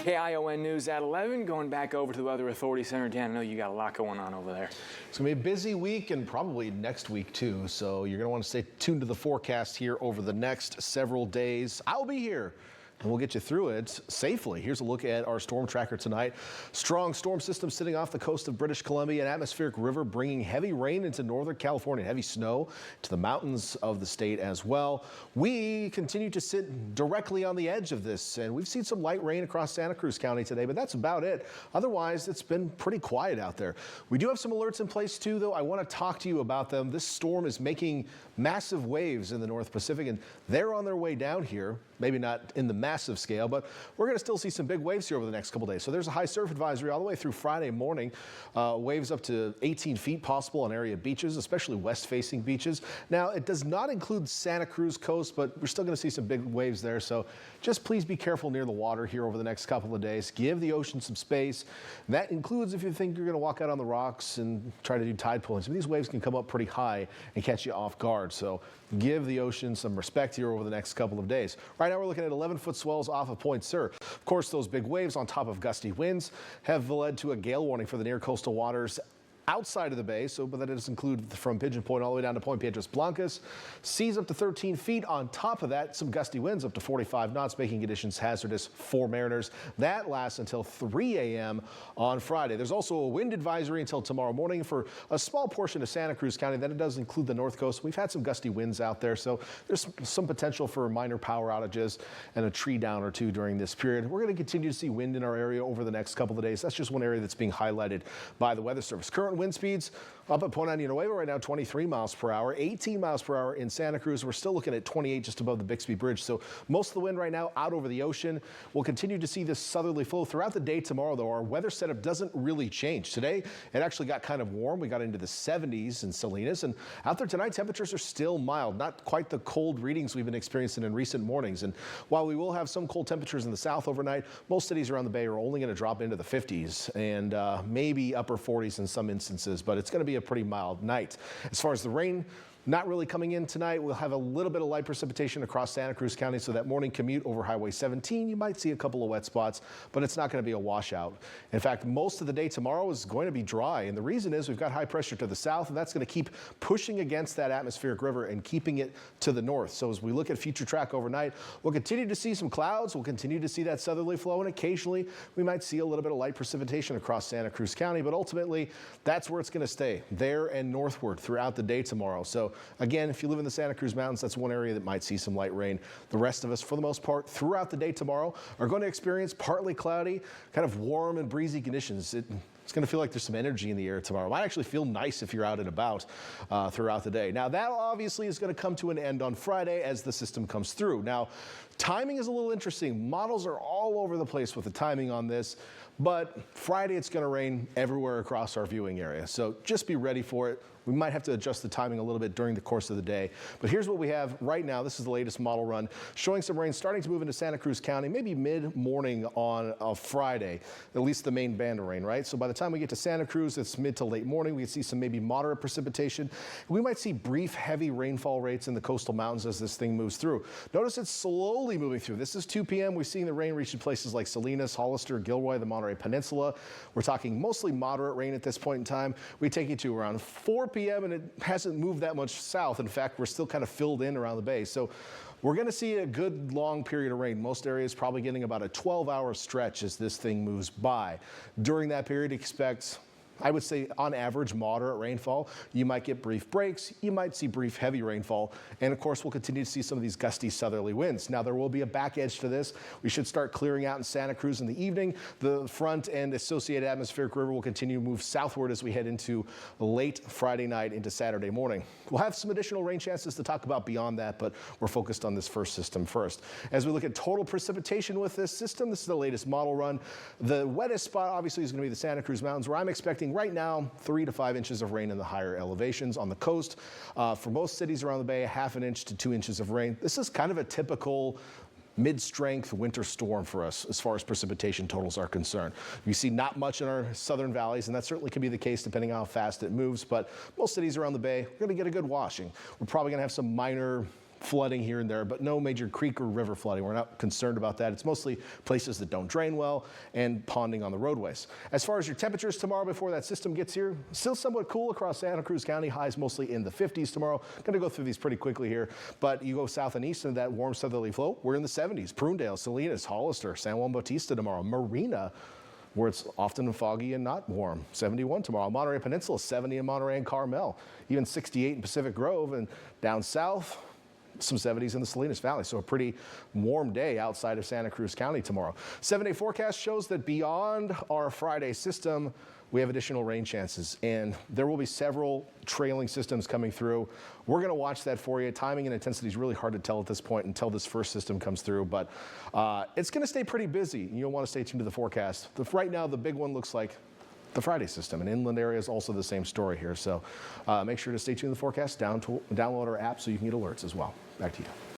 KION News at 11. Going back over to the Weather Authority Center. Dan, I know you got a lot going on over there. It's going to be a busy week and probably next week too. So you're going to want to stay tuned to the forecast here over the next several days. I'll be here, and we'll get you through it safely. Here's a look at our storm tracker tonight. Strong storm system sitting off the coast of British Columbia, an atmospheric river bringing heavy rain into northern California, heavy snow to the mountains of the state as well. We continue to sit directly on the edge of this, and we've seen some light rain across Santa Cruz County today, but that's about it. Otherwise, it's been pretty quiet out there. We do have some alerts in place too, though. I want to talk to you about them. This storm is making massive waves in the North Pacific, and they're on their way down here. Maybe not in the massive scale, but we're going to still see some big waves here over the next couple days. So there's a high surf advisory all the way through Friday morning. Waves up to 18 feet possible on area beaches, especially west-facing beaches. Now, it does not include Santa Cruz coast, but we're still going to see some big waves there. So just please be careful near the water here over the next couple of days. Give the ocean some space. That includes if you think you're going to walk out on the rocks and try to do tide pulling. So these waves can come up pretty high and catch you off guard. So give the ocean some respect here over the next couple of days. Right now we're looking at 11-foot swells off of Point Sur. Of course, those big waves on top of gusty winds have led to a gale warning for the near coastal waters outside of the bay, but that does include from Pigeon Point all the way down to Point Piedras Blancas. Seas up to 13 feet. On top of that, some gusty winds up to 45 knots, making conditions hazardous for mariners. That lasts until 3 a.m. on Friday. There's also a wind advisory until tomorrow morning for a small portion of Santa Cruz County. That does include the north coast. We've had some gusty winds out there, so there's some potential for minor power outages and a tree down or two during this period. We're going to continue to see wind in our area over the next couple of days. That's just one area that's being highlighted by the Weather Service. Current wind speeds up at Point Nuevo right now, 23 miles per hour, 18 miles per hour in Santa Cruz. We're still looking at 28 just above the Bixby Bridge. So most of the wind right now out over the ocean. We'll continue to see this southerly flow throughout the day tomorrow, though. Our weather setup doesn't really change. Today, it actually got kind of warm. We got into the 70s in Salinas, and out there tonight, temperatures are still mild, not quite the cold readings we've been experiencing in recent mornings. And while we will have some cold temperatures in the south overnight, most cities around the bay are only going to drop into the 50s and maybe upper 40s in some instances, but it's going to be a pretty mild night. As far as the rain, not really coming in tonight. We'll have a little bit of light precipitation across Santa Cruz County, so that morning commute over Highway 17, you might see a couple of wet spots, but it's not going to be a washout. In fact, most of the day tomorrow is going to be dry, and the reason is we've got high pressure to the south, and that's going to keep pushing against that atmospheric river and keeping it to the north. So as we look at future track overnight, we'll continue to see some clouds. We'll continue to see that southerly flow, and occasionally we might see a little bit of light precipitation across Santa Cruz County, but ultimately that's where it's going to stay, there and northward throughout the day tomorrow. So again, if you live in the Santa Cruz Mountains, that's one area that might see some light rain. The rest of us, for the most part, throughout the day tomorrow, are going to experience partly cloudy, kind of warm and breezy conditions. It's going to feel like there's some energy in the air tomorrow. It might actually feel nice if you're out and about throughout the day. Now, that obviously is going to come to an end on Friday as the system comes through. Now, timing is a little interesting. Models are all over the place with the timing on this, but Friday it's going to rain everywhere across our viewing area. So just be ready for it. We might have to adjust the timing a little bit during the course of the day. But here's what we have right now. This is the latest model run showing some rain starting to move into Santa Cruz County, maybe mid-morning on a Friday, at least the main band of rain, right? So by the time we get to Santa Cruz, it's mid to late morning. We can see some maybe moderate precipitation. We might see brief, heavy rainfall rates in the coastal mountains as this thing moves through. Notice it's slowly moving through. This is 2 p.m. We're seeing the rain reach places like Salinas, Hollister, Gilroy, the Monterey Peninsula. We're talking mostly moderate rain at this point in time. We take you to around 4 p.m. and it hasn't moved that much south. In fact, we're still kind of filled in around the bay. So we're going to see a good long period of rain. Most areas probably getting about a 12-hour stretch as this thing moves by. During that period, expect, I would say, on average, moderate rainfall. You might get brief breaks. You might see brief heavy rainfall. And of course, we'll continue to see some of these gusty southerly winds. Now, there will be a back edge to this. We should start clearing out in Santa Cruz in the evening. The front and associated atmospheric river will continue to move southward as we head into late Friday night into Saturday morning. We'll have some additional rain chances to talk about beyond that, but we're focused on this first system first. As we look at total precipitation with this system, this is the latest model run. The wettest spot, obviously, is going to be the Santa Cruz Mountains, where I'm expecting right now 3 to 5 inches of rain in the higher elevations. On the coast, for most cities around the bay, 1/2 inch to 2 inches of rain. This is kind of a typical mid-strength winter storm for us as far as precipitation totals are concerned. We see not much in our southern valleys, and that certainly can be the case depending on how fast it moves, but most cities around the bay, we're going to get a good washing. We're probably going to have some minor flooding here and there, but no major creek or river flooding. We're not concerned about that. It's mostly places that don't drain well and ponding on the roadways. As far as your temperatures tomorrow before that system gets here, still somewhat cool across Santa Cruz County. Highs mostly in the 50s tomorrow. Going to go through these pretty quickly here, but you go south and east into that warm southerly flow, we're in the 70s. Prunedale, Salinas, Hollister, San Juan Bautista tomorrow. Marina, where it's often foggy and not warm, 71 tomorrow. Monterey Peninsula, 70 in Monterey and Carmel. Even 68 in Pacific Grove, and down south, some 70s in the Salinas Valley. So a pretty warm day outside of Santa Cruz County tomorrow. 7-day forecast shows that beyond our Friday system, we have additional rain chances, and there will be several trailing systems coming through. We're going to watch that for you. Timing and intensity is really hard to tell at this point until this first system comes through, but it's going to stay pretty busy. You'll want to stay tuned to the forecast. Right now, the big one looks like the Friday system, and inland areas also the same story here. So make sure to stay tuned to the forecast, download our app so you can get alerts as well. Back to you.